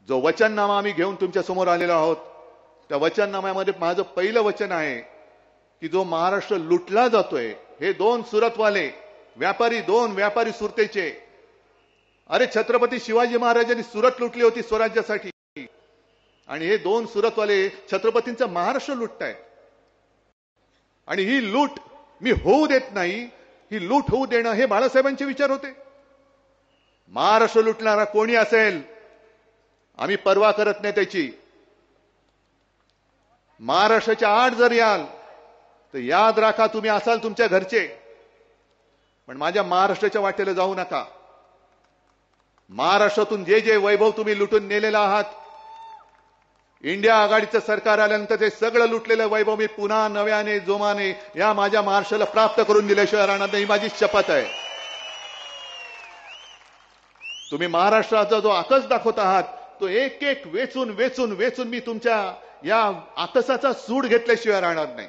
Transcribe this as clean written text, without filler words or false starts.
जो वचननामा आम्ही घेऊन तुमच्या समोर आलेलो आहोत, त्या वचननाम्यामध्ये माझं पहिलं वचन आहे की जो महाराष्ट्र लुटला जातोय, हे दोन सुरतवाले व्यापारी, दोन व्यापारी सुरतेचे, अरे छत्रपती शिवाजी महाराजांनी सुरत लुटली होती स्वराज्यासाठी, आणि हे दोन सुरतवाले छत्रपतींचा महाराष्ट्र लुटतायत. आणि ही लूट मी होऊ देत नाही, ही लूट होऊ देणं हे बाळासाहेबांचे विचार होते. महाराष्ट्र लुटणारा कोणी असेल आम्ही पर्वा करत नाही त्याची. महाराष्ट्राच्या आड जर याल तर याद राखा तुम्ही असाल तुमच्या घरचे, पण माझ्या महाराष्ट्राच्या वाटेला जाऊ नका. महाराष्ट्रातून जे जे वैभव तुम्ही लुटून नेलेला आहात, इंडिया आघाडीचं सरकार आल्यानंतर ते सगळं लुटलेलं वैभव मी पुन्हा नव्याने जोमाने या माझ्या महाराष्ट्राला प्राप्त करून दिल्याशिवाय राहणार नाही, ही माझी शपथ आहे. तुम्ही महाराष्ट्राचा जो आकस दाखवत आहात तो एक एक वेचून वेचून वेचून मी तुमच्या या आकसाचा सूड घेतल्याशिवाय राहणार नाही.